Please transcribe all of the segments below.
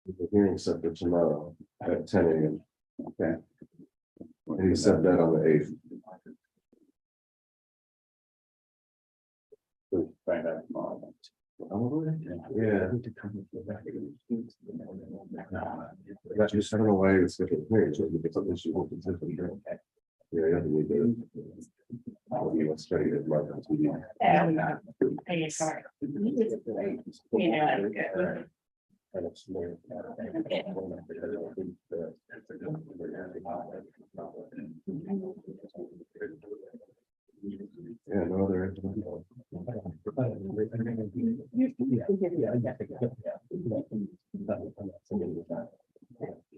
The hearing set for tomorrow at 10 a.m. Okay. And he said that on the 8th. We'll find out tomorrow. Yeah. That's just, I don't know why it's different hearings, because something she won't consider. Yeah, you have to read it. Let's try to get Mark on TV. And it's more. Yeah, no other.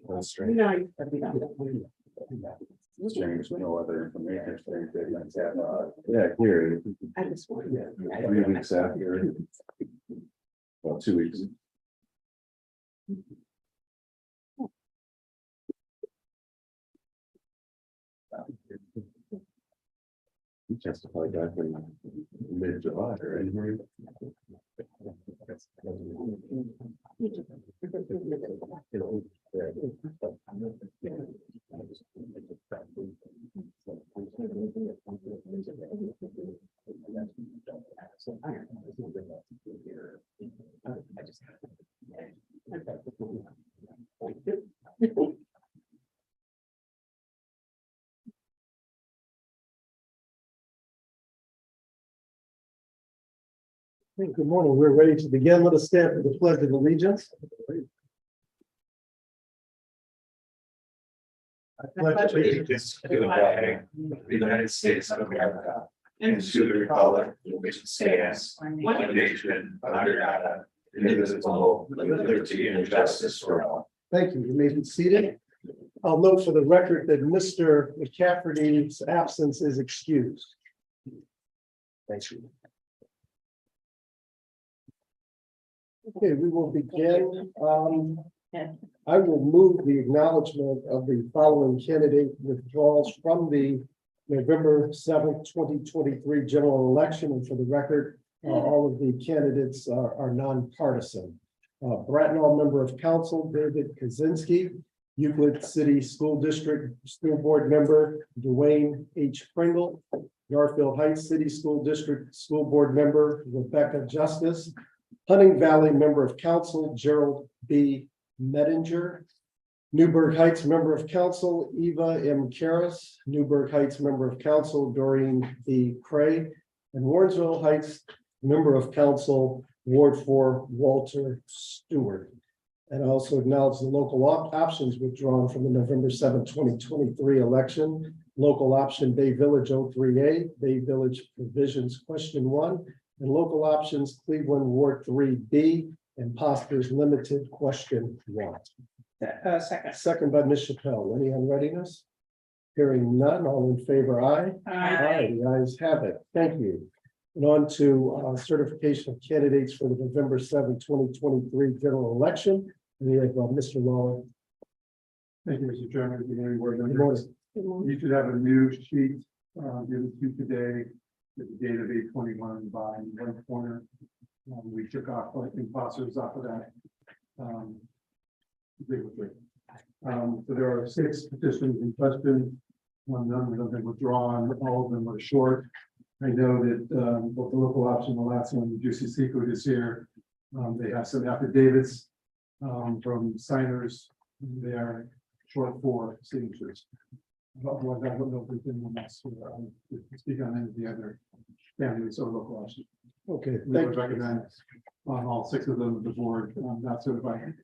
That's strange. Strange, no other information. Yeah, here. I just want. 3 weeks after. Well, 2 weeks. He testified back in mid-July, right? Good morning. We're ready to begin. Let us stand for the pledge of allegiance. I pledge allegiance to the flag of the United States of America and to the republic for which it stands, one nation under God, indivisible, with liberty and justice for all. Thank you. You may be seated. I'll note for the record that Mr. McCafferty's absence is excused. Thank you. Okay, we will begin. I will move the acknowledgement of the following candidate withdrawals from the November 7th, 2023 general election. And for the record, all of the candidates are nonpartisan. Bracknell Member of Council, David Kaczynski. Euclid City School District School Board Member, Dwayne H. Pringle. Garfield Heights City School District School Board Member, Rebecca Justice. Hunting Valley Member of Council, Gerald B. Medinger. Newburgh Heights Member of Council, Eva M. Karras. Newburgh Heights Member of Council, Doreen B. Cray. And Warrensville Heights Member of Council, Ward 4, Walter Stewart. And I also acknowledge the local options withdrawn from the November 7, 2023 election. Local option Bay Village 03A, Bay Village Provisions Question 1. And local options Cleveland Ward 3B, Imposters Limited Question 1. Second. Second by Ms. Chappelle. Any on readiness? Hearing none, all in favor, aye. Aye. The ayes have it. Thank you. And on to certification of candidates for the November 7, 2023 general election. We have Mr. Lawler. Thank you, Mr. Chairman. Good morning, board Good members. morning. You should have a new sheet given to you today, with the date of 8/21 by one corner. We took off like imposters off of that. So there are 6 petitions in question. None of them have been withdrawn. All of them are short. I know that both the local option, the last one, Juicy Seafood is here. They have some affidavits from signers. They are short for signatures. Otherwise, I don't know if there's anyone else to speak on any of the other candidates or local options. Okay, We thank would you. recommend on all 6 of them, the board not certified.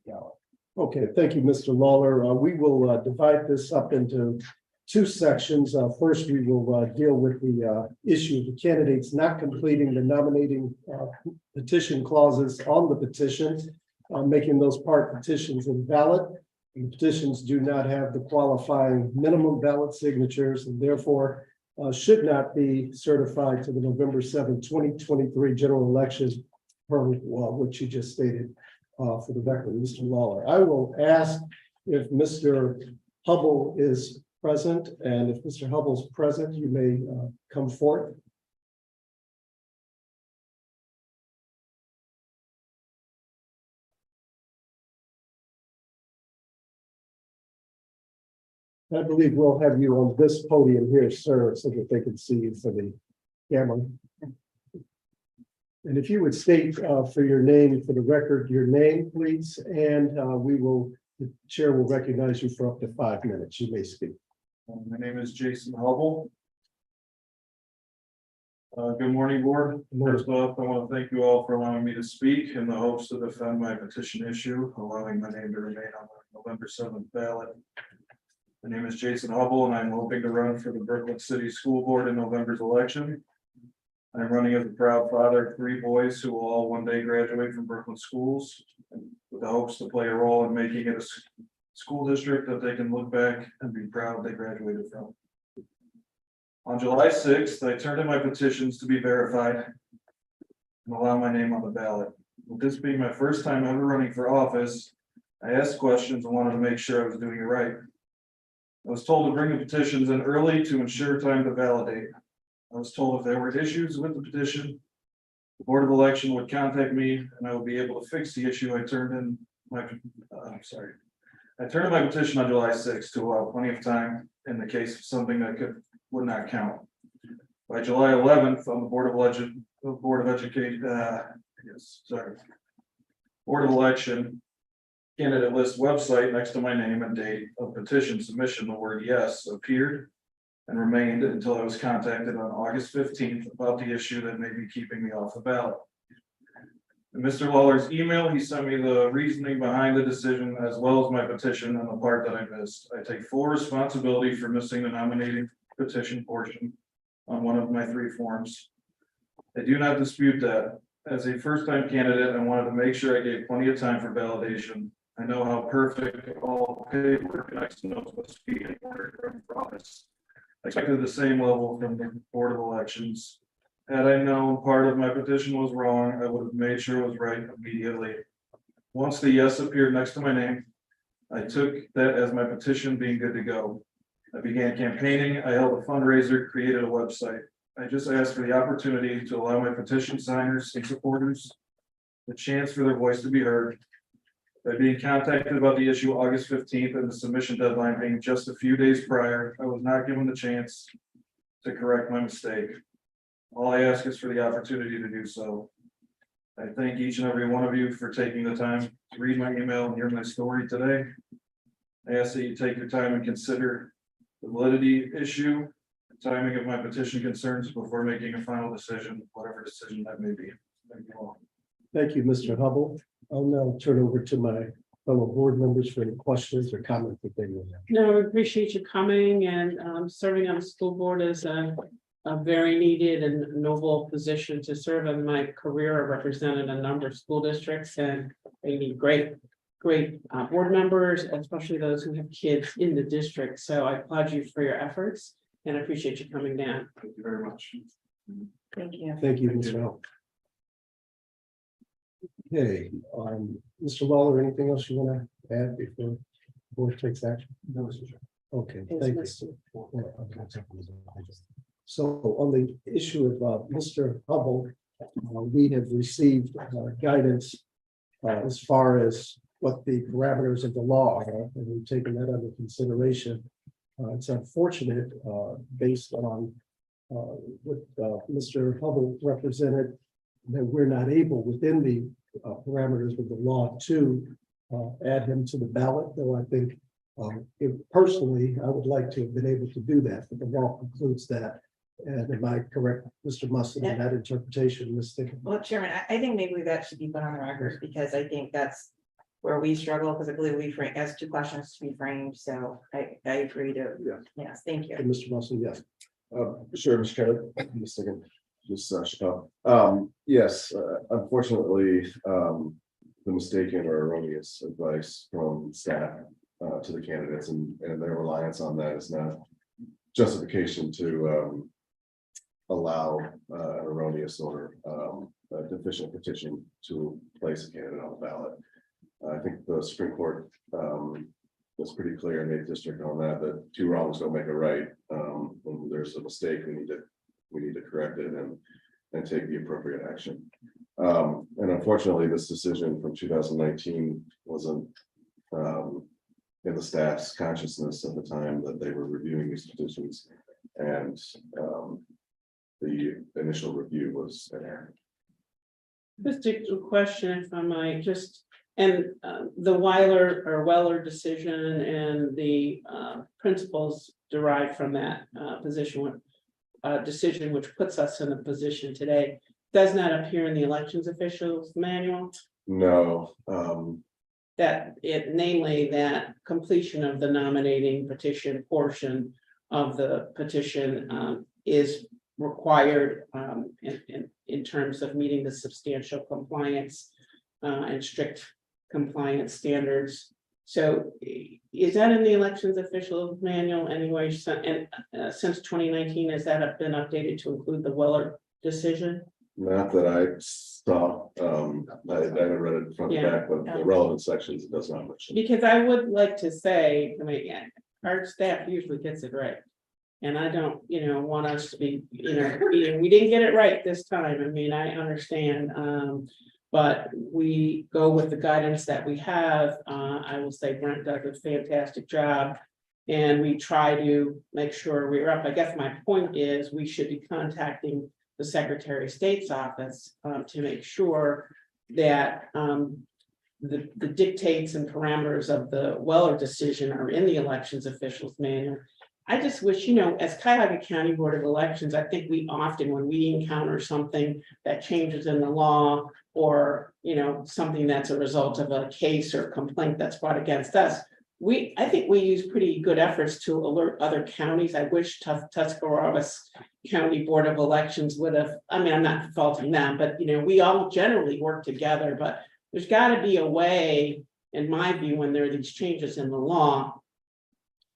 Okay, thank you, Mr. Lawler. We will divide this up into 2 sections. First, we will deal with the issue of the candidates not completing the nominating petition clauses on the petition, making those part petitions invalid. The petitions do not have the qualifying minimum ballot signatures and therefore should not be certified to the November 7, 2023 general election per what you just stated for the record, Mr. Lawler. I will ask if Mr. Hubble is present, and if Mr. Hubble is present, you may come forth. I believe we'll have you on this podium here, sir, so that they can see you for the camera. And if you would state for your name, for the record, your name, please, and the chair will recognize you for up to 5 minutes. You may speak. My name is Jason Hubble. Good morning, board. First off, I want to thank you all for allowing me to speak in the hopes to defend my petition issue, allowing my name to remain on the November 7th ballot. My name is Jason Hubble, and I'm hoping to run for the Brooklyn City School Board in November's election. I'm running as a proud father of 3 boys who will all one day graduate from Brooklyn schools, with the hopes to play a role in making it a school district that they can look back and be proud they graduated from. On July 6th, I turned in my petitions to be verified and allow my name on the ballot. With this being my first time ever running for office, I asked questions and wanted to make sure I was doing it right. I was told to bring the petitions in early to ensure time to validate. I was told if there were issues with the petition, the Board of Election would contact me and I would be able to fix the issue. I turned in my petition on July 6th to allow plenty of time in the case of something that would not count. By July 11th, on the Board of Election candidate list website, next to my name and date of petition submission, the word yes appeared and remained until I was contacted on August 15th about the issue that may be keeping me off the ballot. In Mr. Lawler's email, he sent me the reasoning behind the decision as well as my petition and the part that I missed. I take full responsibility for missing the nominating petition portion on one of my 3 forms. I do not dispute that. As a first-time candidate, I wanted to make sure I gave plenty of time for validation. I know how perfect all paperwork and X notes must be in order to run for office. I expected the same level from the Board of Elections. Had I known part of my petition was wrong, I would have made sure it was right immediately. Once the yes appeared next to my name, I took that as my petition being good to go. I began campaigning, I held a fundraiser, created a website. I just asked for the opportunity to allow my petition signers and supporters the chance for their voice to be heard. By being contacted about the issue August 15th and the submission deadline being just a few days prior, I was not given the chance to correct my mistake. All I ask is for the opportunity to do so. I thank each and every one of you for taking the time to read my email and hear my story today. I ask that you take your time and consider the validity issue, the timing of my petition concerns before making a final decision, whatever decision that may be. Thank you all. Thank you, Mr. Hubble. I'll now turn over to my fellow board members for any questions or comments that they may have. No, we appreciate you coming and serving on the school board is a very needed and noble position to serve. In my career, I represented a number of school districts and they need great board members, especially those who have kids in the district. So I applaud you for your efforts and I appreciate you coming down. Thank you very much. Thank you. Thank you, Mr. Hubble. Okay, Mr. Lawler, anything else you want to add before the board takes action? No, sir. Okay, thank you. So on the issue of Mr. Hubble, we have received guidance as far as what the parameters of the law are, and we've taken that under consideration. It's unfortunate, based on what Mr. Hubble represented, that we're not able within the parameters of the law to add him to the ballot, though I think personally, I would like to have been able to do that, but the law concludes that. And am I correct, Mr. Musson, in that interpretation, Ms. Stickett? Well, Chairman, I think maybe that should be put on the record because I think that's where we struggle, because I believe we asked 2 questions to be framed, so I agree to, yes, thank you. And Mr. Musson, yes. Sure, Mr. Chairman, just a second, just Chappelle. Yes, unfortunately, the mistaken or erroneous advice from staff to the candidates and their reliance on that is not justification to allow an erroneous or a deficient petition to place a candidate on the ballot. I think the Supreme Court was pretty clear in the district on that 2 wrongs don't make a right. When there's a mistake, we need to correct it and take the appropriate action. And unfortunately, this decision from 2019 wasn't in the staff's consciousness at the time that they were reviewing these petitions. And the initial review was an error. Just a question, if I might, just, and the Weller decision and the principles derived from that decision, which puts us in a position today, does not appear in the elections officials manual. No, That it, namely, that completion of the nominating petition portion of the petition is required in terms of meeting the substantial compliance and strict compliance standards. So is that in the elections official manual anyway? And since 2019, has that been updated to include the Weller decision? not that I saw, I haven't read it front to Yeah. back, but the relevant sections, it does not mention. Because I would like to say, I mean, yeah, our staff usually gets it right. And I don't, want us to be, we didn't get it right this time. I mean, I understand. But we go with the guidance that we have. I will say Brent does a fantastic job. And we try to make sure we're up. I guess my point is we should be contacting the Secretary of State's office to make sure that the dictates and parameters of the Weller decision are in the elections officials manual. I just wish, as Cuyahoga County Board of Elections, I think we often, when we encounter something that changes in the law or, something that's a result of a case or complaint that's brought against us, I think we use pretty good efforts to alert other counties. I wish Tuscarawas County Board of Elections would have, I mean, I'm not faulting them, but we all generally work together, but there's got to be a way, in my view, when there are these changes in the law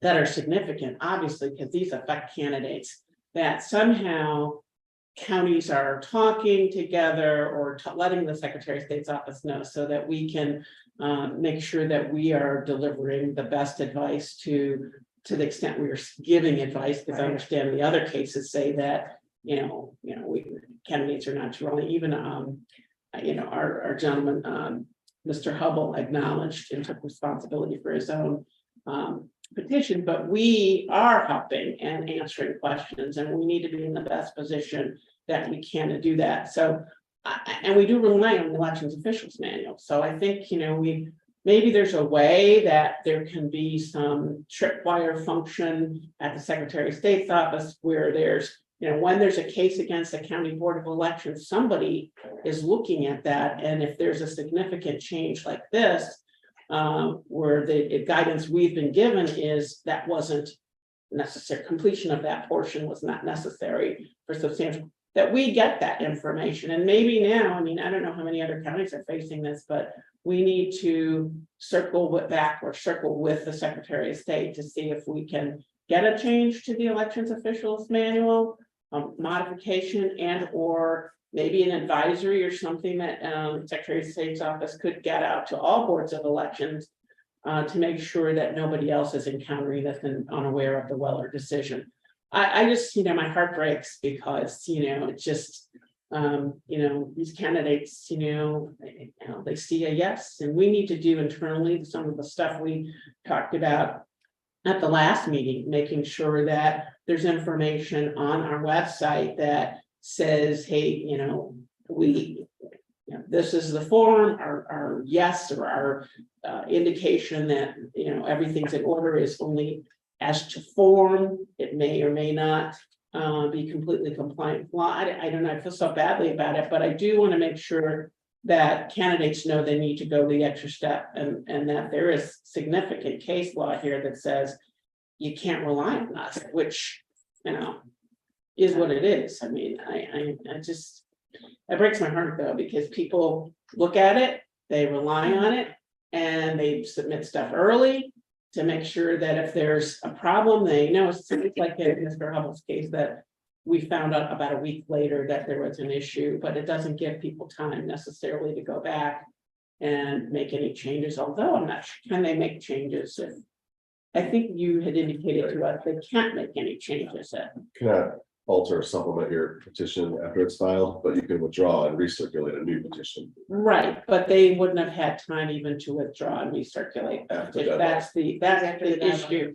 that are significant, obviously, because these affect candidates, that somehow counties are talking together or letting the Secretary of State's office know so that we can make sure that we are delivering the best advice to the extent we are giving advice, because I understand the other cases say that, candidates are not really even, our gentleman, Mr. Hubble acknowledged and took responsibility for his own petition, but we are helping and answering questions, and we need to be in the best position that we can to do that. So, and we do rely on the elections officials manual. So I think, maybe there's a way that there can be some tripwire function at the Secretary of State's office where there's, when there's a case against the County Board of Elections, somebody is looking at that. And if there's a significant change like this, where the guidance we've been given is that wasn't necessary, completion of that portion was not necessary for substantial, that we get that information. And maybe now, I mean, I don't know how many other counties are facing this, but we need to circle with the Secretary of State to see if we can get a change to the elections officials manual, modification, and or maybe an advisory or something that Secretary of State's office could get out to all boards of elections to make sure that nobody else is encountering this and unaware of the Weller decision. I just, my heart breaks because, it's just, these candidates, they see a yes, and we need to do internally some of the stuff we talked about at the last meeting, making sure that there's information on our website that says, hey, this is the form, our yes, or our indication that, everything's in order is only as to form. It may or may not be completely compliant. Well, I don't know, I feel so badly about it, but I do want to make sure that candidates know they need to go the extra step, and that there is significant case law here that says you can't rely on us, which, is what it is. I mean, I just, it breaks my heart though, because people look at it, they rely on it, and they submit stuff early to make sure that if there's a problem, they know. It's like in Mr. Hubble's case that we found out about a week later that there was an issue, but it doesn't give people time necessarily to go back and make any changes, although I'm not sure, can they make changes? I think you had indicated to us they can't make any changes. Cannot alter or supplement your petition after it's filed, but you can withdraw and recirculate a new petition. Right, but they wouldn't have had time even to withdraw and recirculate. After If that. that's the After the deadline. issue.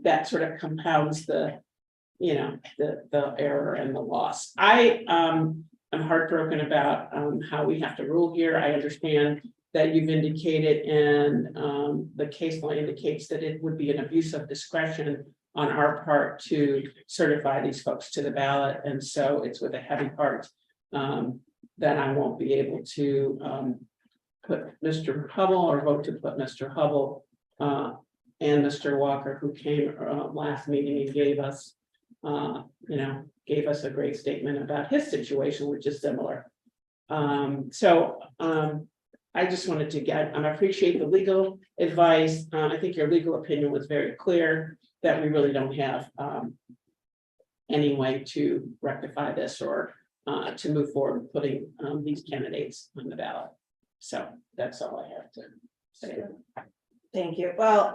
That sort of compounds the, you know, the error and the loss. I'm heartbroken about, how we have to rule here. I understand that you've indicated and, the case law indicates that it would be an abuse of discretion on our part to certify these folks to the ballot, and so it's with a heavy heart. That I won't be able to, put Mr. Hubble or vote to put Mr. Hubble, and Mr. Walker, who came last meeting and gave us, gave us a great statement about his situation, which is similar. I just wanted to appreciate the legal advice. I think your legal opinion was very clear that we really don't have any way to rectify this or to move forward with putting these candidates on the ballot. So that's all I have to say. Thank you. Well,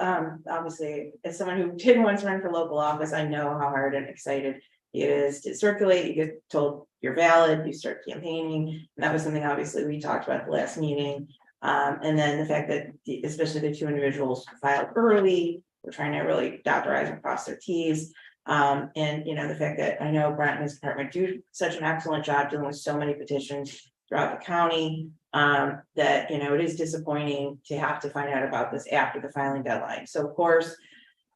obviously, as someone who did once run for local office, I know how hard and excited it is to circulate. You get told you're valid, you start campaigning. And that was something obviously we talked about at the last meeting. And then the fact that especially the two individuals filed early, we're trying to really dot their i's and cross their t's. And the fact that I know Brent and his department do such an excellent job dealing with so many petitions throughout the county. That, it is disappointing to have to find out about this after the filing deadline. So of course,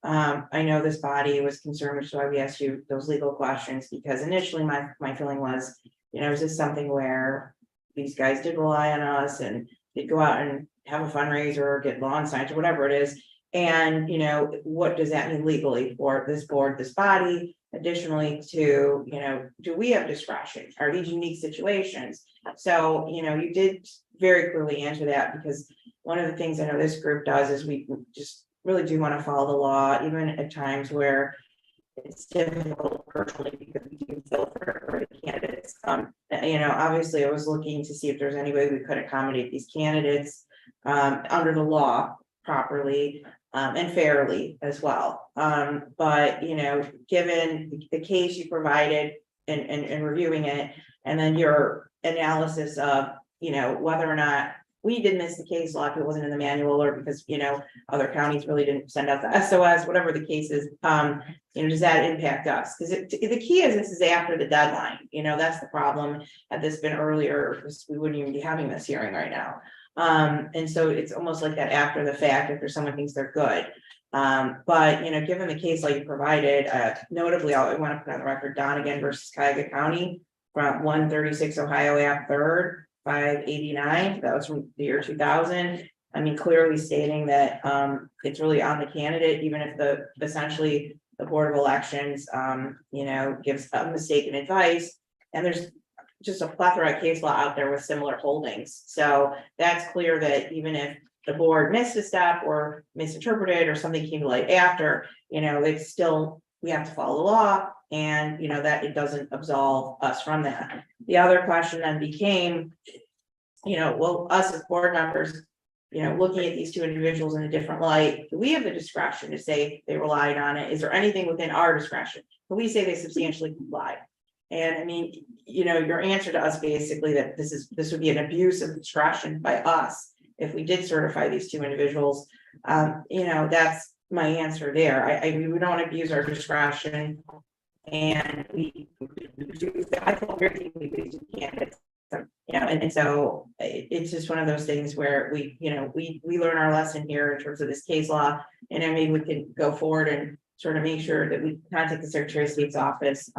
I know this body was concerned, which is why we asked you those legal questions, because initially my feeling was, is this something where these guys did rely on us and they'd go out and have a fundraiser or get lawn signs or whatever it is. And, what does that mean legally for this board, this body? Additionally to, do we have discretion? Are these unique situations? So, you did very clearly answer that, because one of the things I know this group does is we just really do want to follow the law, even at times where it's difficult personally, because we do filter for the candidates. Obviously I was looking to see if there's any way we could accommodate these candidates under the law properly. And fairly as well. But, given the case you provided and reviewing it, and then your analysis of, whether or not we did miss the case law, if it wasn't in the manual, or because, other counties really didn't send out the SOS, whatever the case is, does that impact us? Because the key is this is after the deadline, that's the problem. Had this been earlier, we wouldn't even be having this hearing right now. And so it's almost like that after the fact, if there's someone thinks they're good. But given the case like you provided, notably, I want to put on the record, Donegan versus Cuyahoga County from 136 Ohio Ave 3rd, 589. That was from the year 2000. I mean, clearly stating that it's really on the candidate, even if essentially the Board of Elections, gives a mistaken advice. And there's just a plethora of case law out there with similar holdings. So that's clear that even if the board missed a step or misinterpreted or something came to light after, it's still, we have to follow the law, and that it doesn't absolve us from that. The other question then became, well, us as board members, looking at these two individuals in a different light, do we have the discretion to say they relied on it? Is there anything within our discretion? Can we say they substantially complied? And I mean, your answer to us basically that this would be an abuse of discretion by us if we did certify these two individuals. That's my answer there. We don't abuse our discretion, and I feel very deeply we candidates. And so it's just one of those things where we learn our lesson here in terms of this case law, and then maybe we can go forward and sort of make sure that we contact the Secretary of State's office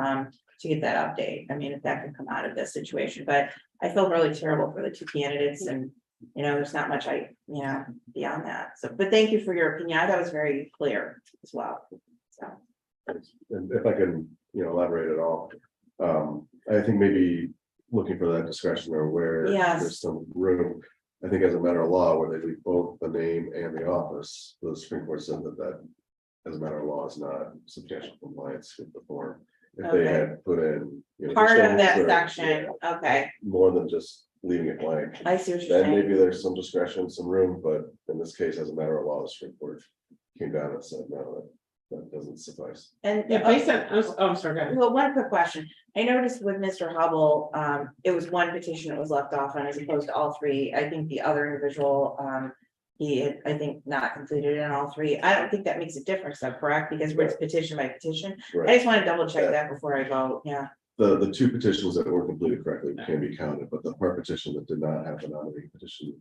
to get that update. I mean, if that can come out of this situation, but I feel really terrible for the two candidates, and there's not much beyond that. So, but thank you for your opinion. I thought it was very clear as well. So, And if I can, elaborate at all, I think maybe looking for that discretion or where Yes. there's some room. I think as a matter of law, where they leave both the name and the office, the Supreme Court said that as a matter of law is not substantial compliance with the form. If they Okay. had put in. part of just that or- section, okay, More than just leaving it blank. I see what you're Then saying. maybe there's some discretion, some room, but in this case, as a matter of law, the Supreme Court came down and said, no, that doesn't suffice. And Yeah, based on, I'm sorry, go ahead. well, one quick question. I noticed with Mr. Hubble, it was one petition that was left off on as opposed to all three. I think the other individual, he had, I think, not completed in all three. I don't think that makes a difference, though, correct? Because it's petition by petition. I Right. just want to double check that before I vote. Yeah. The two petitions that were completed correctly can be counted, but the part petition that did not have the nominating petition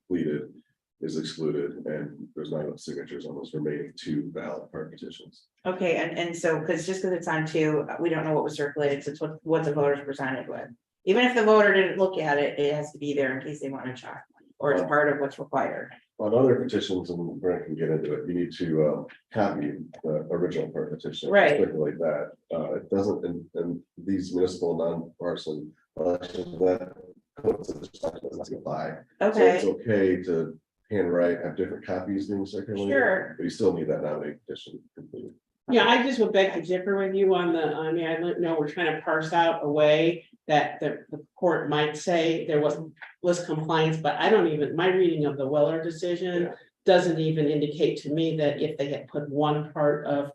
completed is excluded, and there's not enough signatures on those remaining two valid part petitions. Okay, and so, because it's on two, we don't know what was circulated, so it's what the voters presented with. Even if the voter didn't look at it, it has to be there in case they want to check, or it's part of what's required. On other petitions, and Brent can get into it, you need to copy the original part petition. Right. Circulate that. It doesn't, in these municipal non-partisan elections, that code doesn't apply. So it's Okay, okay to handwrite, have different copies being circulated. sure. But you still need that nominating petition completed. Yeah, I just would beg to differ with you on the, I mean, I know we're trying to parse out a way that the court might say there was compliance, but I don't even, my reading of the Weller decision Yeah. doesn't even indicate to me that if they had put one part of,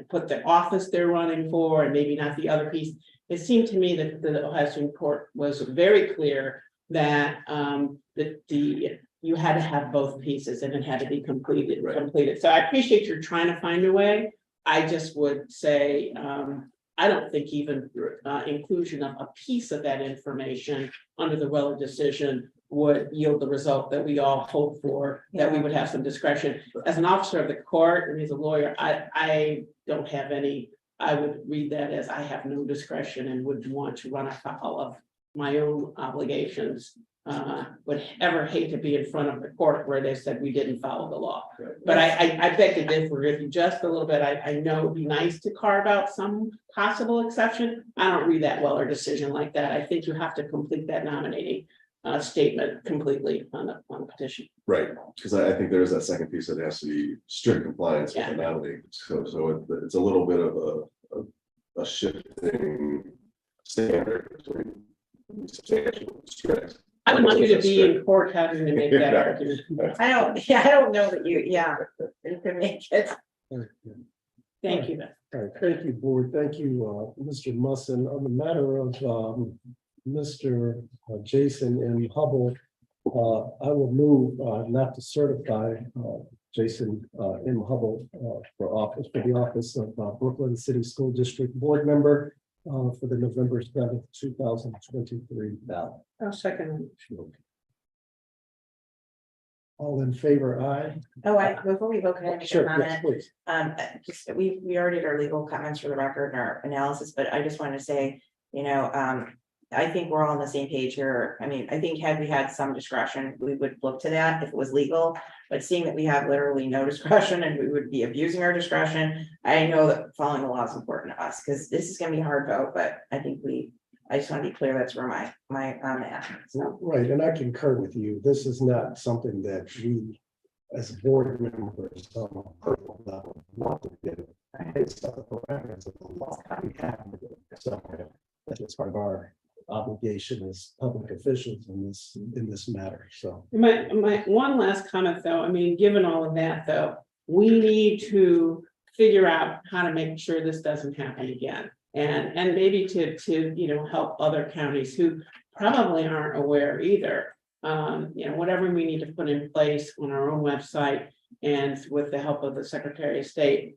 put the office they're running for and maybe not the other piece. It seemed to me that the Ohio Supreme Court was very clear that you had to have both pieces and it had to be completed. Right. So I appreciate you're trying to find a way. I just would say, I don't think even inclusion of a piece of that information under the Weller decision would yield the result that we all hope for, that we would have some discretion. As an officer of the court and as a lawyer, I don't have any, I would read that as I have no discretion and would want to run afoul of my own obligations. Would ever hate to be in front of the court where they said we didn't follow the law. Right. But I beg to differ with you just a little bit. I know it'd be nice to carve out some possible exception. I don't read that Weller decision like that. I think you have to complete that nominating statement completely on the petition. Right, because I think there is that second piece that has to be strict compliance with the Yeah. nominating. So it's a little bit of a shifting standard between substantial and strict. I don't want you to be in court having to make that argument. I don't know that you can make it. Thank you, Beth. All right, thank you, board. Thank you, Mr. Musson. On the matter of Mr. Jason M. Hubble, I will move not to certify Jason M. Hubble for the office of Brooklyn City School District Board Member for the November 7th, 2023 ballot. I'll second. All in favor, aye? Before we vote, can I make a Sure, yes, comment? please. Just, we already did our legal comments for the record and our analysis, but I just wanted to say, I think we're all on the same page here. I mean, I think had we had some discretion, we would look to that if it was legal. But seeing that we have literally no discretion and we would be abusing our discretion, I know that following the law is important to us, because this is gonna be a hard vote, but I think I just want to be clear, that's where my I'm at. So, Right, and I concur with you. This is not something that we, as board members, on a personal level, want to do. It's the parameters of the law. We have to do it. So that's part of our obligation as public officials in this matter. So My one last comment, though, I mean, given all of that, though, we need to figure out how to make sure this doesn't happen again. And maybe to help other counties who probably aren't aware either. Whatever we need to put in place on our own website and with the help of the Secretary of State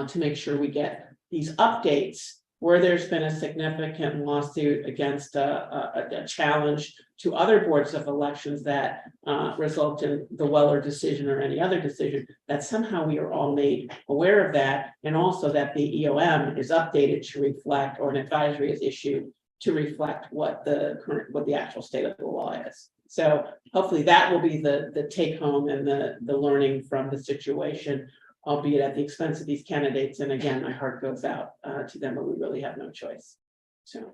to make sure we get these updates where there's been a significant lawsuit against a challenge to other boards of elections that result in the Weller decision or any other decision, that somehow we are all made aware of that, and also that the EOM is updated to reflect, or an advisory is issued to reflect what the actual state of the law is. So hopefully that will be the take home and the learning from the situation, albeit at the expense of these candidates. And again, my heart goes out to them, but we really have no choice. So.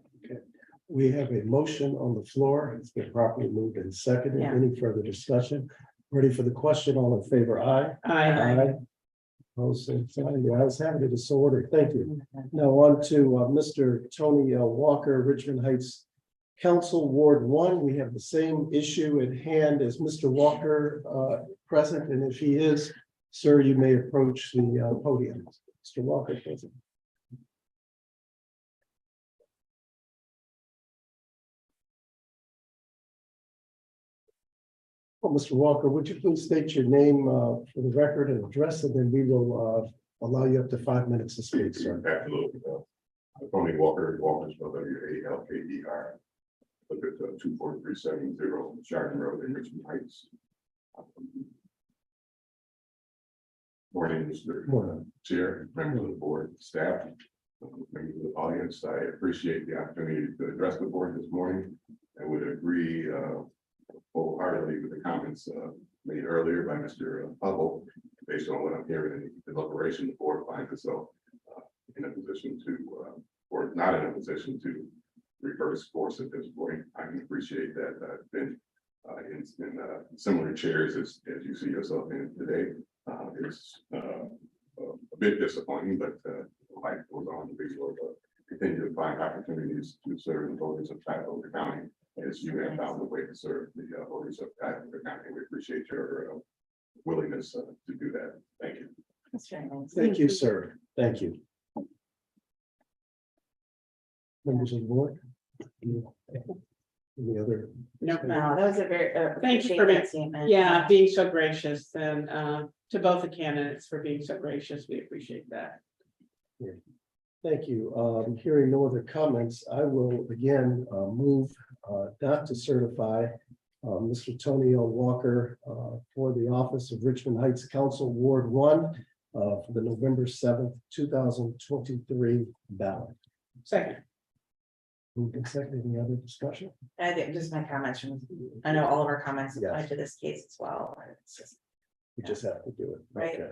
we have a motion on the floor. It's been properly moved and seconded. Yeah. Any further discussion? Ready for the question? All in favor, aye? I Opposed, same sign. The ayes have it. It is so ordered. Thank you. Now on to Mr. Tony L. Walker, Richmond Heights Council, Ward 1. We have the same issue at hand. Is Mr. Walker present? And if he is, Sir, you may approach the podium. Mr. Walker, please. Well, Mr. Walker, would you please state your name for the record and address, and then we will allow you up to 5 minutes to speak, sir. Absolutely. Tony Walker, Walker's WALKER. Look at 24370 Chardon Road in Richmond Heights. Morning, Mr. Chair, members of the board, staff, members of the audience. I appreciate the opportunity to address the board this morning. I would agree wholeheartedly with the comments made earlier by Mr. Hubble. Based on what I'm hearing in the deliberation, the board finds itself in a position to, or not in a position to reverse course at this point. I can appreciate that. I've been in similar chairs as you see yourself in today. It's a bit disappointing, but life goes on. We will continue to find opportunities to serve the voters of Cuyahoga County as you have found a way to serve the voters of Cuyahoga County. We appreciate your willingness to do that. Thank you. That's very nice. Thank you, sir. Thank you. Members of the board? Any other? No, No, that was a very, Thank you appreciate for that that. statement. yeah, being so gracious and to both the candidates for being so gracious. We appreciate that. Thank you. Hearing no other comments, I will again move not to certify Mr. Tony L. Walker for the office of Richmond Heights Council Ward 1 for the November 7th, 2023 ballot. Second, Moved and seconded. Any other discussion? I think just my comments from, I know all of our comments apply Yes. to this case as well. It's just, We just have to do it. Right. Okay.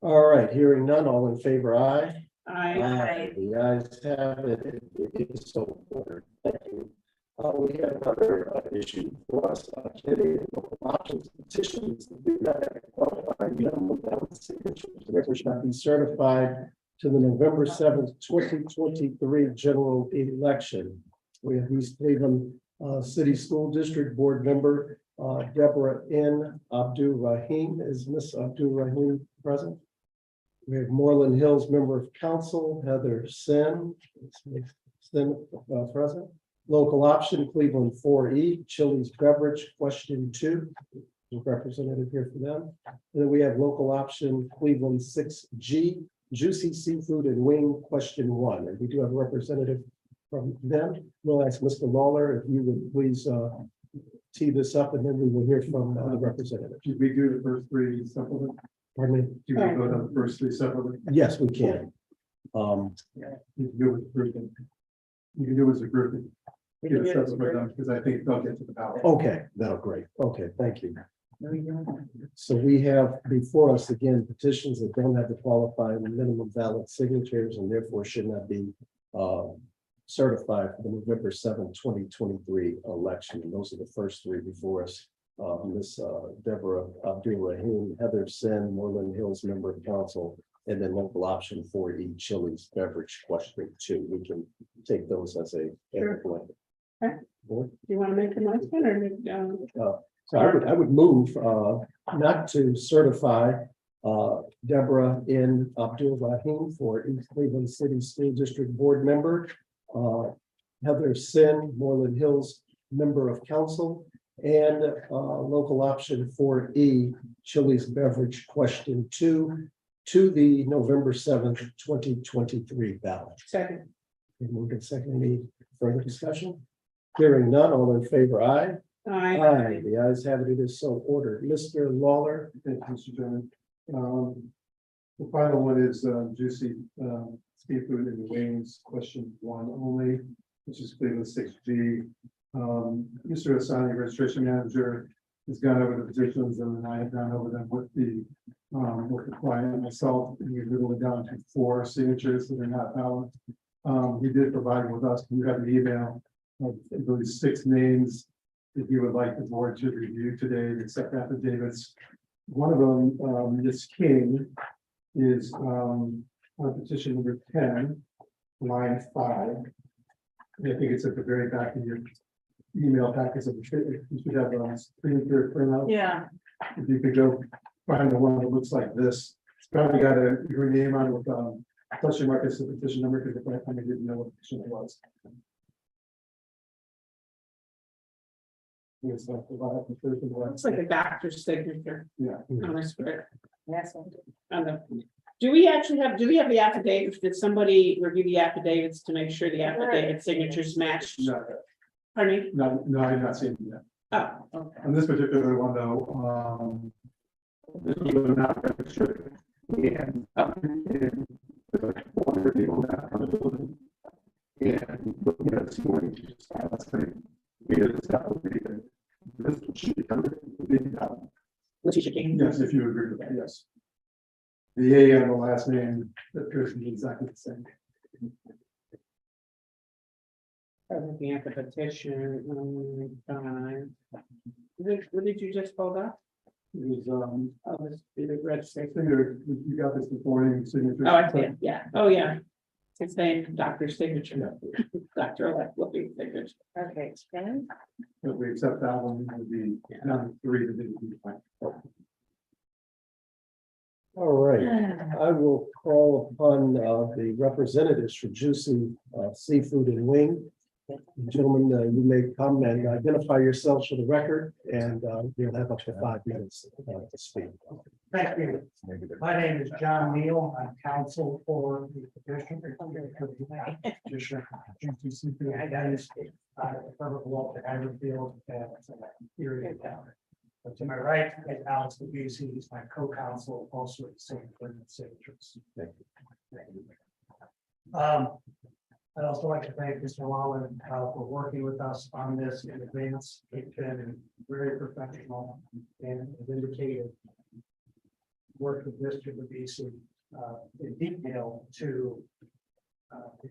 All right, hearing none, all in favor, aye. I, The ayes have it. It is so ordered. Thank you. We have another issue for us. Getting options, petitions. that do not have qualified minimum amount of signatures, therefore should not be certified to the November 7th, 2023 general election. We have East Cleveland City School District Board Member Deborah N. Abdul Rahim. Is Miss Abdul Rahim present? We have Moreland Hills Member of Council, Heather Sen. Present. Local option, Cleveland 4E, Chili's Beverage, question 2. Representative here for them. And then we have local option, Cleveland 6G, Juicy Seafood and Wing, question 1. And we do have a representative from them. We'll ask Mr. Lawler if you would please tee this up, and then we will hear from the representative. Did we do the first three separately? Pardon me? Do we vote on the first three separately? Yes, we can. You can do it as a grouping. You can do it as a grouping. we Get can it do it. separate done, because I think they'll get to the ballot. Okay, that'll great. Okay, thank you. Are we doing that? So we have before us again petitions that don't have the qualifying minimum valid signatures and therefore should not be certified for the November 7th, 2023 election. And those are the first three before us. Miss Deborah Abdul Rahim, Heather Sen, Moreland Hills Member of Council, and then local option 4E Chili's Beverage question 2. We can take those as a Sure. blanket. Okay. Board? do you want to make a motion or? So I would move not to certify Deborah N. Abdul Rahim for East Cleveland City School District Board Member, Heather Sen, Moreland Hills Member of Council, and local option 4E Chili's Beverage question 2 to the November 7th, 2023 ballot. Second, Moved and seconded. Any further discussion? Hearing none, all in favor, aye. Aye, the ayes have it. It is so ordered. Mr. Lawler. Thank you, Mr. Chairman. The final one is Juicy Seafood and Wings, question 1 only, which is Cleveland 6G. Mr. Asani, registration manager, has gone over the positions, and then I have gone over them with the client and myself, and we whittled it down to 4 signatures that are not valid. He did provide with us, we have an email of I believe 6 names that you would like the board to review today, and accept affidavits. One of them, Ms. King, is on petition number 10, line 5. And I think it's at the very back of your email package. You should have a signature printout. Yeah, If you could go find the one that looks like this. It's probably got a green name on it with, question mark as the petition number, because the I didn't know what petition it was. It's like the one. It's like a doctor's signature Yeah. on a square. Yes. On the, do we have the affidavits? Did somebody review the affidavits to make sure the affidavit signatures matched? No, Pardon me? no, I'm not seeing that. Oh, okay. On this particular one, though, this was not registered. And there's like 400 people now on the building. And looking at this morning, last night, we had this application. This should be covered. Letitia King. Yes, if you agree with that, yes. The A on the last name appears to be exactly the same. I'm looking at the petition. What did you just pull up? It was, Oh, this is the I registration. think you got this this morning, signature. Oh, I see it. Yeah. Oh, yeah. It's saying doctor's signature. Doctor elect looking signature. Okay, Ken? If we accept that one, it would be number 3 that didn't be fine. All right, I will call upon the representatives for Juicy Seafood and Wing. Gentlemen, you may come and identify yourselves for the record, and you'll have up to 5 minutes to speak. Thank you. My name is John Neal. I'm counsel for the petition. Walter Haverfield and Erie County. But to my right is Alex Labuse. He's my co-counsel, also at the same signatures. Thank I'd also like to thank Mr. Wallen for working with us on this in advance. It's been very professional and as indicated. Worked with Mr. Labuse in detail to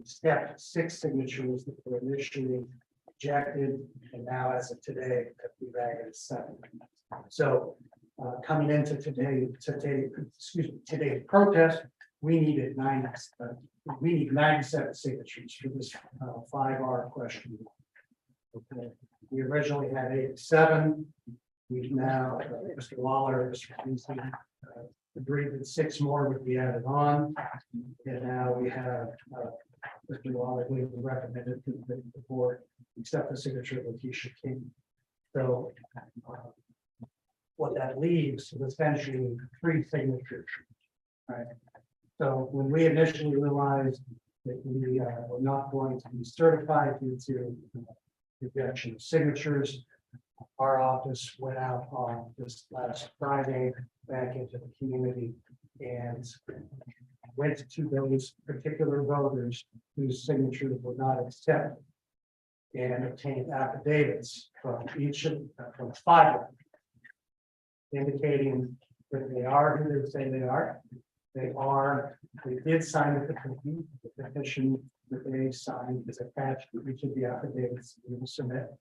step 6 signatures that were initially rejected, and now as of today, we've added 7. So coming into today's protest, we needed 97 signatures for this 5R question. Okay. We originally had 87. We've now, Mr. Waller, Mr. Beasley, agreed that 6 more would be added on. And now we have Mr. Waller, we recommended to the board accept the signature of Letitia King. So what that leaves is essentially 3 signatures. Right. So when we initially realized that we were not going to be certified due to rejection of signatures, our office went out on this last Friday back into the community and went to those particular voters whose signatures were not accepted and obtained affidavits from each of from 5 of them, indicating that they are who they say they are. They did sign the petition that they signed is attached to each of the affidavits we will submit.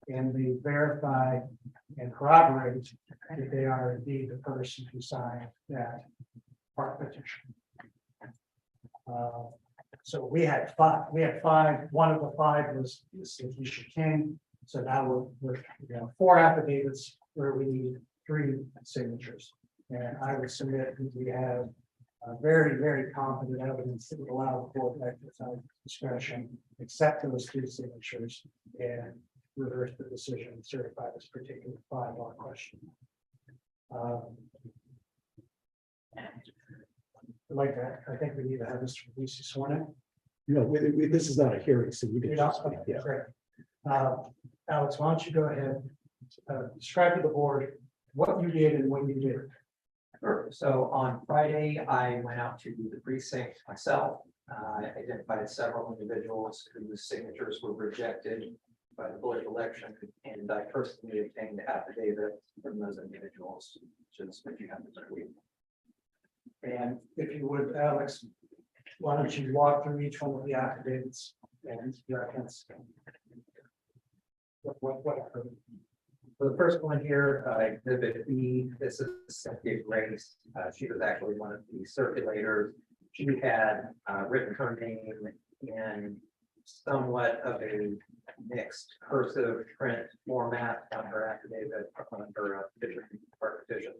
And they verify and corroborate that they are indeed the person who signed that part petition. So we had 5. One of the 5 was Letitia King. So now we're 4 affidavits where we need 3 signatures. And I would submit that we have very, very competent evidence that would allow the board to exercise discretion, accept those 3 signatures, and reverse the decision and certify this particular 5R question. I think we need to have Mr. Labuse sworn in. No, this is not a hearing, so we can. Yeah. Great. Alex, why don't you go ahead, describe to the board what you did and when you did it. Sure. So on Friday, I went out to the precinct myself. I identified several individuals whose signatures were rejected by the board of election, and I personally obtained the affidavit from those individuals, which is what you have to read. And if you would, Alex, why don't you walk through each one of the affidavits and reference what occurred. So the first one here, exhibit B, this is Cynthia Grace. She was actually one of the circulators. She had written her name in somewhat of a mixed cursive print format on her affidavit, on her petition.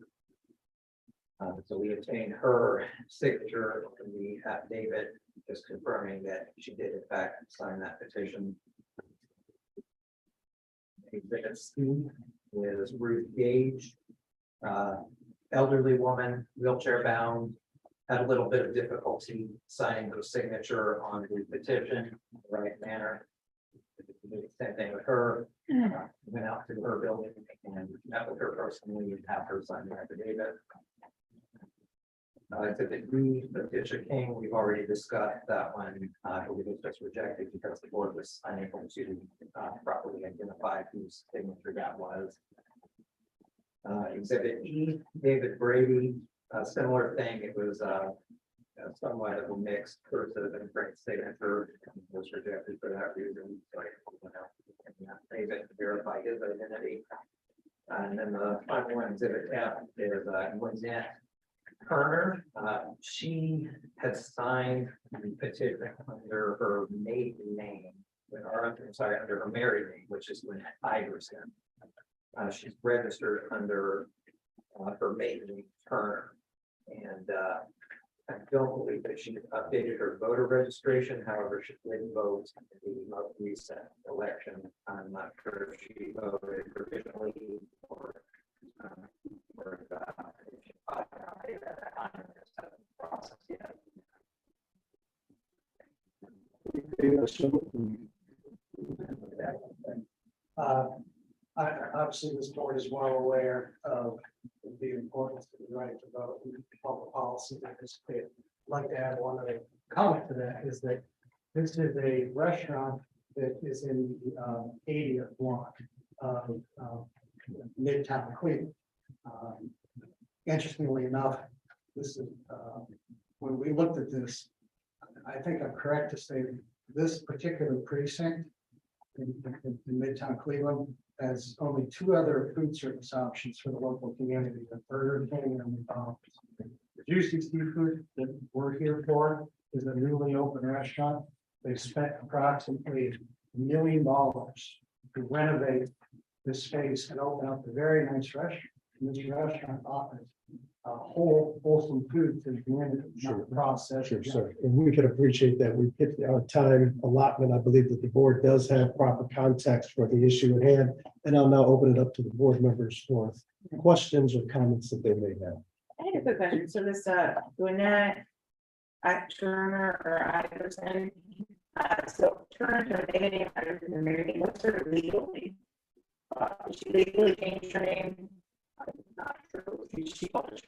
So we obtained her signature in the affidavit, just confirming that she did in fact sign that petition. Exhibit C is Ruth Gage, elderly woman, wheelchair bound, had a little bit of difficulty signing her signature on the petition in the right manner. Same thing with her. Went out to her building and met with her personally and have her sign the affidavit. Exhibit B, Patricia King, we've already discussed that one. It was just rejected because the board was unable to properly identify whose signature that was. Exhibit E, David Brady, a similar thing. It was somewhat of a mixed cursive and print signature, was rejected for that reason. So I went out and David to verify his identity. And then the final one, Exhibit F, is Lynette Kerner. She had signed the petition under her maiden name, under her married name, which is Lynette Iverson. She's registered under her maiden name, Turner. And I don't believe that she updated her voter registration. However, she did vote in the most recent election. I'm not sure if she voted provisionally or process yet. Obviously, this board is well aware of the importance of the right to vote in public policy. I'd like to add one other comment to that, is that this is a restaurant that is in the 80th block of Midtown Cleveland. Interestingly enough, this is when we looked at this, I think I'm correct to say this particular precinct in Midtown Cleveland has only two other food service options for the local community: the Burger King and McDonald's. The Juicy Seafood that we're here for is a newly open restaurant. They've spent approximately $1 million to renovate this space and open up a very nice restaurant. And this restaurant offers whole wholesome food to the community, not processed. Sure, sir. And we could appreciate that. We hit our time allotment. I believe that the board does have proper context for the issue at hand. And I'll now open it up to the board members for questions or comments that they may have. I had a quick question. So this, Lynette Turner or Iverson, so Turner, Iverson, married, what's her legally? She legally changed her name. I'm not sure what she called it.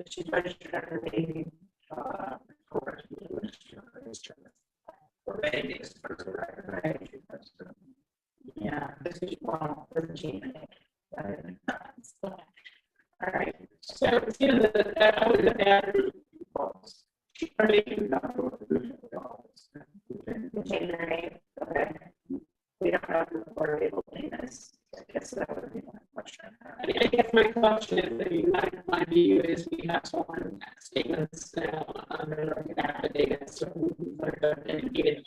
She's registered under the name. Yeah, this is one for the gene. All right. So it's in that I would add. Change their name. Okay. We don't have the board able to do this. I guess that would be my question. I guess my question is, my view is we have someone statements now under affidavits, so indicated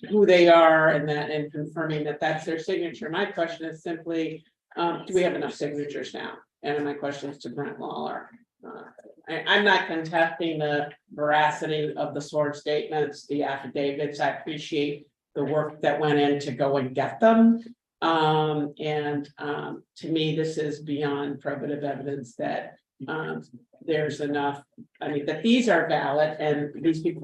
who they are and that, and confirming that that's their signature. My question is simply, do we have enough signatures now? And my question is to Brent Lawler. I'm not contesting the veracity of the sworn statements, the affidavits. I appreciate the work that went in to go and get them. To me, this is beyond probative evidence that there's enough, I mean, that these are valid and these people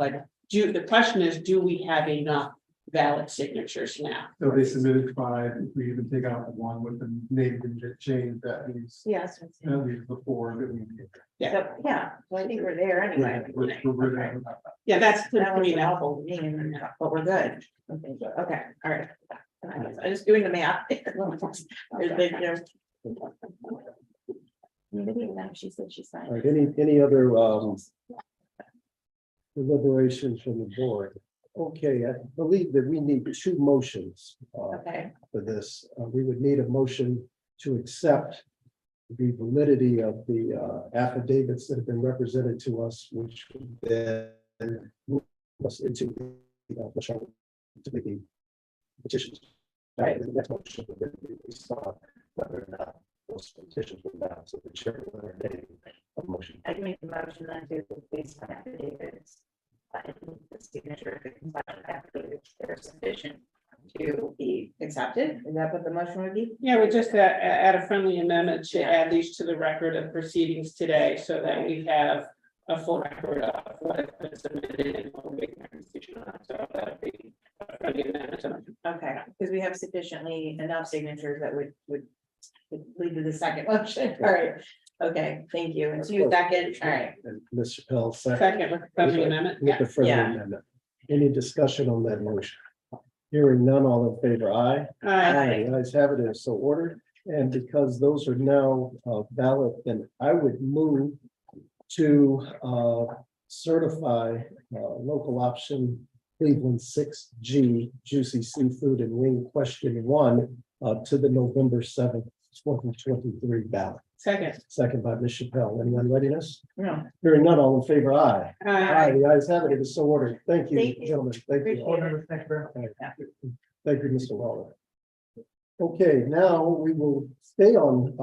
the question is, do we have enough valid signatures now? So they submitted 5. If we even take out the one with the name didn't get changed, that means Yes. that leaves the 4 that we need. Yeah, so I think we're there anyway. We're Yeah, that's That to was me a that helpful meeting, but we're good. Okay, all right. I'm just doing the math. She said she signed. All right, any other deliberations from the board? Okay, I believe that we need 2 motions Okay, for this. We would need a motion to accept the validity of the affidavits that have been represented to us, which would then move us into to the petitions. Right, the next motion would be whether or not those petitions were down, so the chair will entertain a motion. I can make the motion then to please affidavits. I think the signature of the completion affidavits are sufficient to be accepted. Is that what the motion would be? Yeah, we just add a friendly amendment to add these to the record of proceedings today so that we have a full record of what has been submitted and what we can decision on. So that would be a friendly amendment. Okay, because we have sufficiently enough signatures that would lead to the second motion. All right. Okay, thank you. And two second, all right. And Ms. Chappelle, second. Second, with friendly amendment. With the friendly Yeah. amendment. Any discussion on that motion? Hearing none, all in favor, aye. Aye. The ayes have it, it is so ordered. And because those are now valid, then I would move to certify local option Cleveland 6G Juicy Seafood and Wing Question 1 to the November 7th, 2023 ballot. Second. Second by Ms. Chappelle. Anyone readiness? No. Hearing none, all in favor, aye. Aye. The ayes have it, it is so ordered. Thank you, Thank you. gentlemen. Thank you. Appreciate it. Thank you very much. Thank you, Mr. Waller. Okay, now we will stay on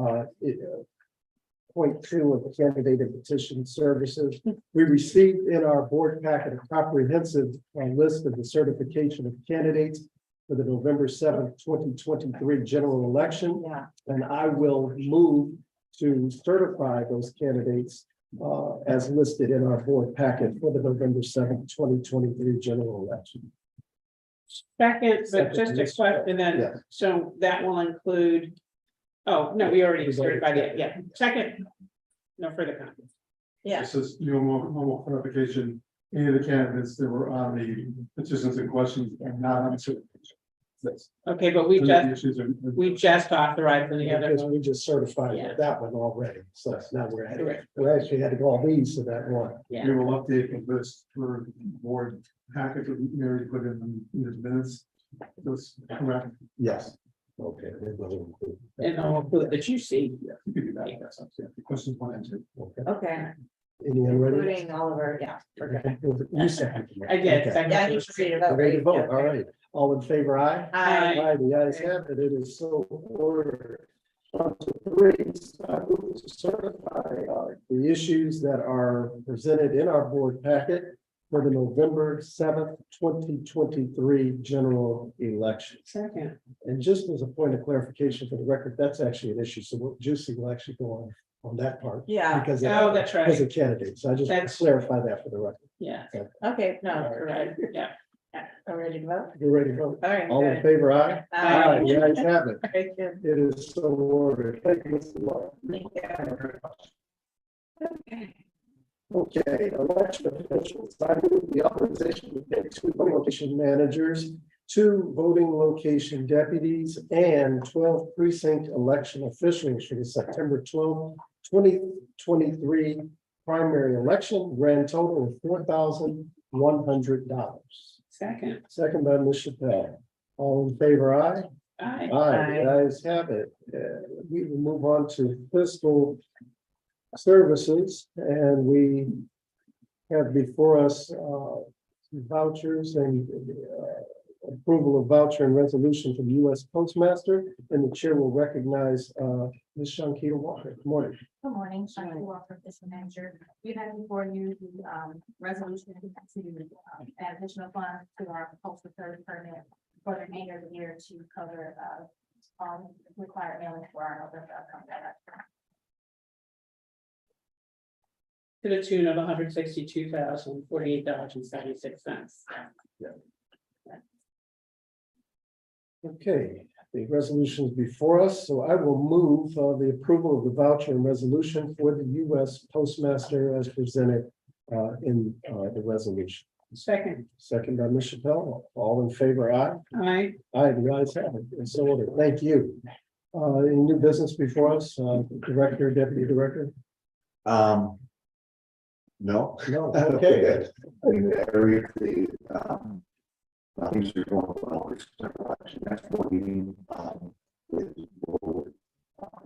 point 2 of the candidate and petition services. We received in our board packet a comprehensive list of the certification of candidates for the November 7th, 2023 general election. Yeah. And I will move to certify those candidates as listed in our board packet for the November 7th, 2023 general election. Second, but Second, just a yes. question then, Yeah. so that will include. Oh, no, we already certified it, yeah, second. No further comments. Yeah. This is normal clarification. Any of the candidates that were on the petitions and questions are not on the certification. That's- Okay, but we those just, issues are- we just authorized the other Because one. we just certified Yeah. that one already, so now we're at, Correct. we actually had to go all these to that one. Yeah. We will update the list for board packet that Mary put in the minutes. Those correct. Yes. Okay. we will include that. And I'll include that you see. Yeah, you can do that. That's up to you. Questions 1 and 2. Okay. Okay, Anyone ready? including Oliver, yeah. Okay. You second. I did. Okay. second. Yeah, you should read it out. Ready to vote, right? all right. All in favor, aye? Aye. Aye, the ayes have it, it is so ordered. On to 3, I move to certify the issues that are presented in our board packet for the November 7th, 2023 general election. Second, And just as a point of clarification for the record, that's actually an issue, so Juicy will actually go on that part. Yeah, Because oh, that's as a right, candidate, so I just want That's- to clarify that for the record. yeah, okay, no, right, yeah. I'm ready to vote. You're ready to vote? All right, All in good. favor, aye? Aye. The ayes have it. All right, good. It is so ordered. Thank you, Mr. Law. Thank you. Okay. Okay, election officials, I move the authorization to pay 2 voting location managers, 2 voting location deputies, and 12 precinct election officials for the September 12th, 2023 primary election, grand total of $4,100. Second, Second by Ms. Chappelle. All in favor, aye? aye, Aye, the ayes have it. We will move on to fiscal services, and we have before us vouchers and approval of voucher and resolution from the U.S. Postmaster, and the chair will recognize Ms. Shankita Walker. Good morning. Good morning, Shani Walker, Fiscal Manager. We have before you the resolution to add additional funds to our postal service permit for the remainder of the year to cover all required mailings for our November upcoming election. to the tune of $162,048.76. Okay, the resolution is before us, so I will move the approval of the voucher and resolution for the U.S. Postmaster as presented in the resolution. Second, Second by Ms. Chappelle. All in favor, aye? aye, Aye, the ayes have it. It's so ordered. Thank you. Any new business before us, Director, Deputy Director? No. No, okay. Things are going well. Next board meeting,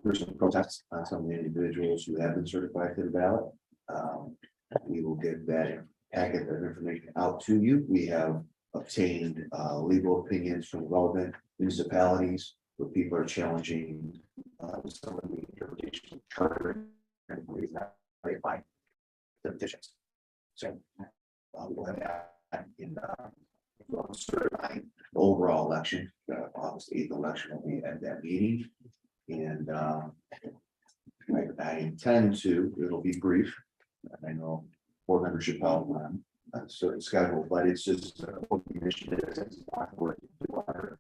there's some protests on some of the individuals who have been certified to the ballot. We will get that packet of information out to you. We have obtained legal opinions from relevant municipalities where people are challenging Was some of the interpretation charter and ways that they apply the petitions. So we'll have that in certifying the overall election, August 8th election will be at that meeting. And I intend to, it'll be brief. I know board members should follow on a certain schedule, but it's just what the initiative is. It's not work to our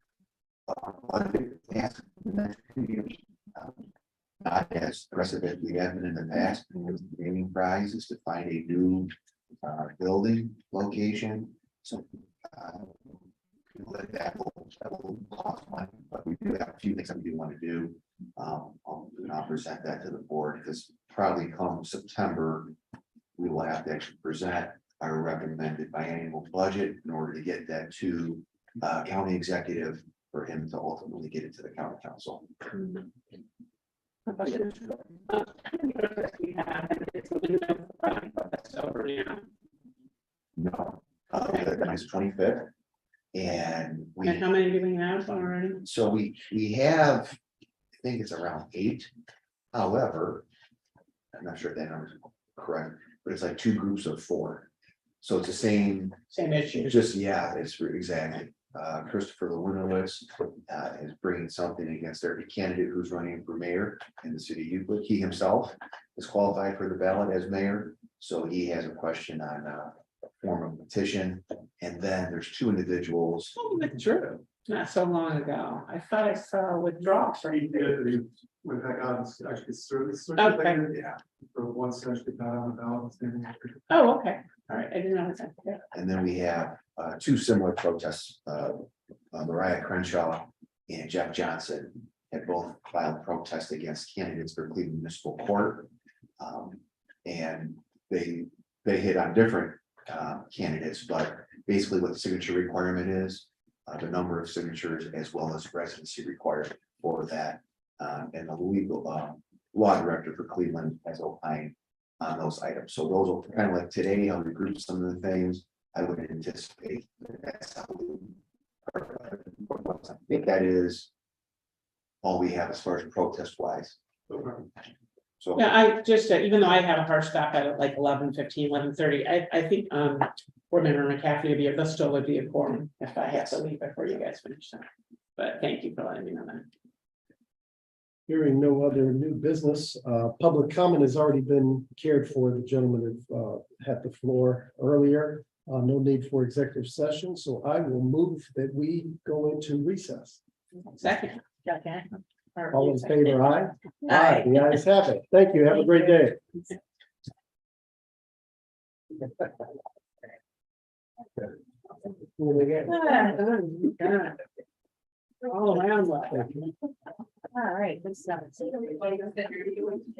not as aggressive as we have been in the past. The naming prize is to find a new building location. So that will cost money, but we do have a few things that we do want to do. I'll present that to the board because probably come September, we will have to actually present our recommended biannual budget in order to get that to county executive for him to ultimately get it to the county council. No, that's 25th. And we. And how many do we have already? So we have, I think it's around 8. However, I'm not sure if that number is correct, but it's like 2 groups of 4. So it's the same, Issue. just, yeah, it's exactly. Christopher Lewinowitz is bringing something against their candidate who's running for mayor in the city of Euclid. He himself is qualified for the ballot as mayor. So he has a question on a form of petition. And then there's 2 individuals. Withdrew, not so long ago. I thought I saw a withdrawal from. With that, actually, Okay. yeah, for one essentially not on the ballot. Oh, okay. All right. I didn't know that. Yeah. And then we have 2 similar protests. Mariah Crenshaw and Jeff Johnson had both filed protest against candidates for Cleveland Municipal Court. And they hit on different candidates, but basically what the signature requirement is, the number of signatures as well as residency required for that. And the legal law director for Cleveland has opined on those items. So those will kind of like today, I'll regroup some of the things I would anticipate. That's how I think that is all we have as far as protest wise. So Yeah, I just, even though I have a hard stop at like 11:15, 11:30, I think board member McCaffrey would be, there still would be a quorum if I have to leave before you guys finish that. But thank you for letting me know that. Hearing no other new business, public comment has already been cared for. The gentleman who had the floor earlier. No need for executive session, so I will move that we go into recess. Second. All in favor, aye? Aye. The ayes have it. Thank you. Have a great day. Oh, man. All right, good stuff.